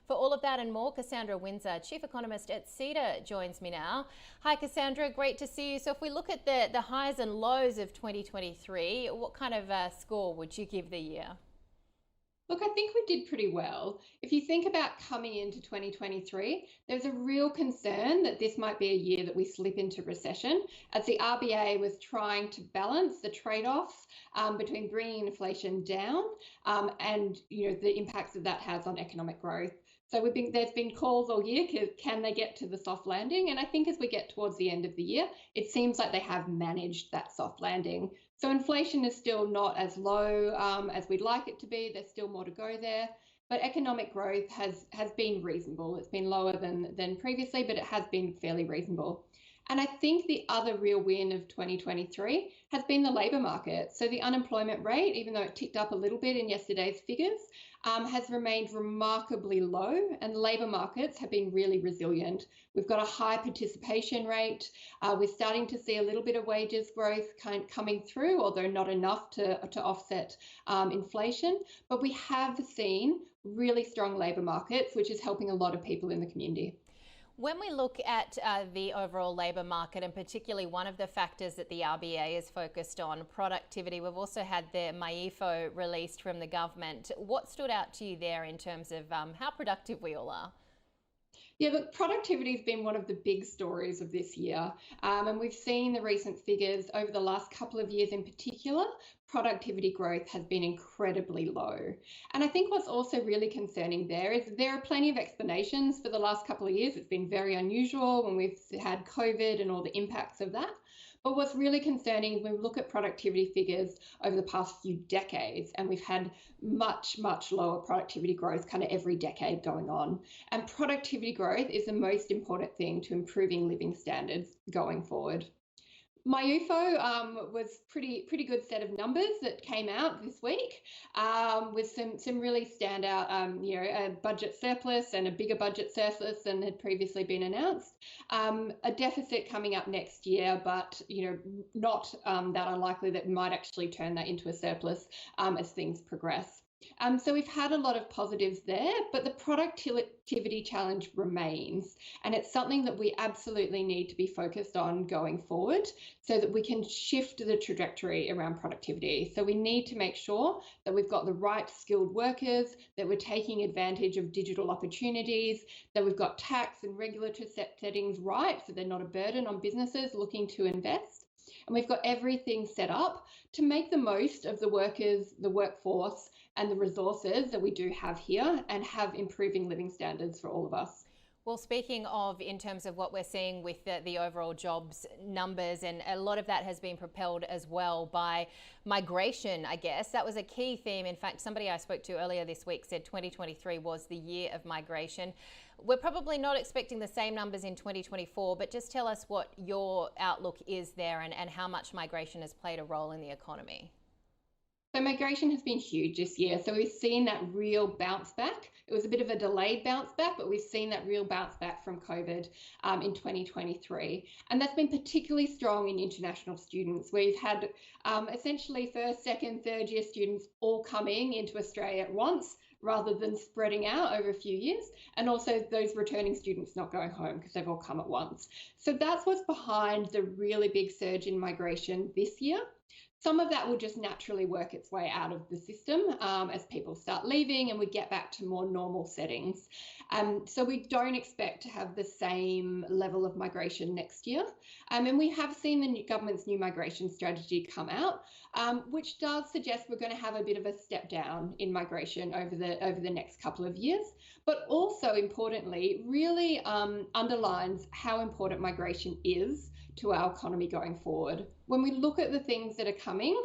For all of that and more, Cassandra Windsor, Chief Economist at CEDA, joins me now. Hi, Cassandra. Great to see you. So if we look at the highs and lows of 2023, what kind of score would you give the year? Look, I think we did pretty well. If you think about coming into 2023, there's a real concern that this might be a year that we slip into recession, as the RBA was trying to balance the trade-offs between bringing inflation down and the impacts that has on economic growth. So there's been calls all year, can they get to the soft landing? And I think as we get towards the end of the year, it seems like they have managed that soft landing. So inflation is still not as low as we'd like it to be. There's still more to go there. But economic growth has been reasonable. It's been lower than previously, but it has been fairly reasonable. And I think the other real win of 2023 has been the labour market. So the unemployment rate, even though it ticked up a little bit in yesterday's figures, has remained remarkably low, and labour markets have been really resilient. We've got a high participation rate. We're starting to see a little bit of wages growth coming through, although not enough to offset inflation. But we have seen really strong labour markets, which is helping a lot of people in the community. When we look at the overall labour market, and particularly one of the factors that the RBA is focused on, productivity, we've also had the MYEFO released from the government. What stood out to you there in terms of how productive we all are? Yeah, look, productivity has been one of the big stories of this year. And we've seen the recent figures over the last couple of years in particular. Productivity growth has been incredibly low. And I think what's also really concerning there is there are plenty of explanations for the last couple of years. It's been very unusual when we've had COVID and all the impacts of that. But what's really concerning is when we look at productivity figures over the past few decades, and we've had much, much lower productivity growth kind of every decade going on. And productivity growth is the most important thing to improving living standards going forward. MYEFO was pretty good set of numbers that came out this week with some really standout, a budget surplus and a bigger budget surplus than had previously been announced. A deficit coming up next year, but not that unlikely that we might actually turn that into a surplus as things progress. So we've had a lot of positives there, but the productivity challenge remains. And it's something that we absolutely need to be focused on going forward so that we can shift the trajectory around productivity. So we need to make sure that we've got the right skilled workers, that we're taking advantage of digital opportunities, that we've got tax and regulatory settings right so they're not a burden on businesses looking to invest. And we've got everything set up to make the most of the workers, the workforce, and the resources that we do have here and have improving living standards for all of us. Well, speaking of in terms of what we're seeing with the overall jobs numbers, and a lot of that has been propelled as well by migration, I guess. That was a key theme. In fact, somebody I spoke to earlier this week said 2023 was the year of migration. We're probably not expecting the same numbers in 2024, but just tell us what your outlook is there and how much migration has played a role in the economy. So migration has been huge this year. So we've seen that real bounce back. It was a bit of a delayed bounce back, but we've seen that real bounce back from COVID in 2023. And that's been particularly strong in international students. We've had essentially first, second, third year students all coming into Australia at once, rather than spreading out over a few years, and also those returning students not going home because they've all come at once. So that's what's behind the really big surge in migration this year. Some of that will just naturally work its way out of the system as people start leaving and we get back to more normal settings. So we don't expect to have the same level of migration next year. And we have seen the government's new migration strategy come out, which does suggest we're going to have a bit of a step down in migration over the next couple of years, but also importantly, really underlines how important migration is to our economy going forward. When we look at the things that are coming,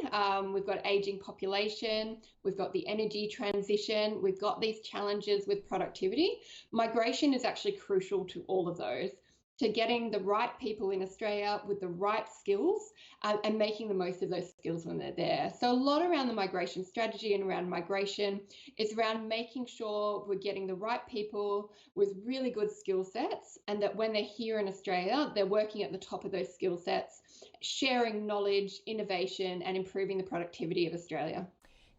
we've got aging population, we've got the energy transition, we've got these challenges with productivity. Migration is actually crucial to all of those, to getting the right people in Australia with the right skills and making the most of those skills when they're there. So a lot around the migration strategy and around migration is around making sure we're getting the right people with really good skill sets, and that when they're here in Australia, they're working at the top of those skill sets, sharing knowledge, innovation, and improving the productivity of Australia.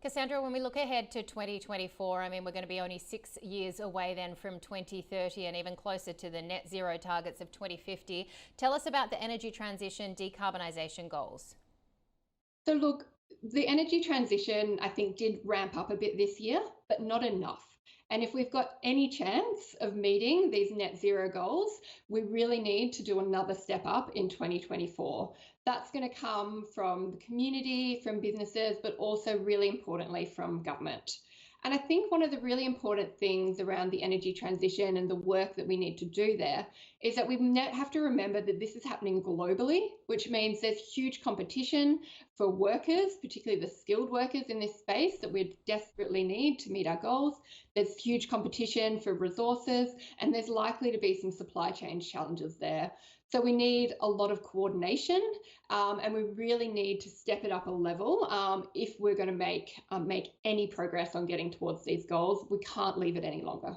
Cassandra, when we look ahead to 2024, I mean, we're going to be only 6 years away then from 2030 and even closer to the net zero targets of 2050. Tell us about the energy transition decarbonisation goals. So, look, the energy transition, I think, did ramp up a bit this year, but not enough. And if we've got any chance of meeting these net zero goals, we really need to do another step up in 2024. That's going to come from the community, from businesses, but also really importantly from government. And I think one of the really important things around the energy transition and the work that we need to do there is that we have to remember that this is happening globally, which means there's huge competition for workers, particularly the skilled workers in this space that we desperately need to meet our goals. There's huge competition for resources, and there's likely to be some supply chain challenges there. So we need a lot of coordination, and we really need to step it up a level if we're going to make any progress on getting towards these goals. We can't leave it any longer.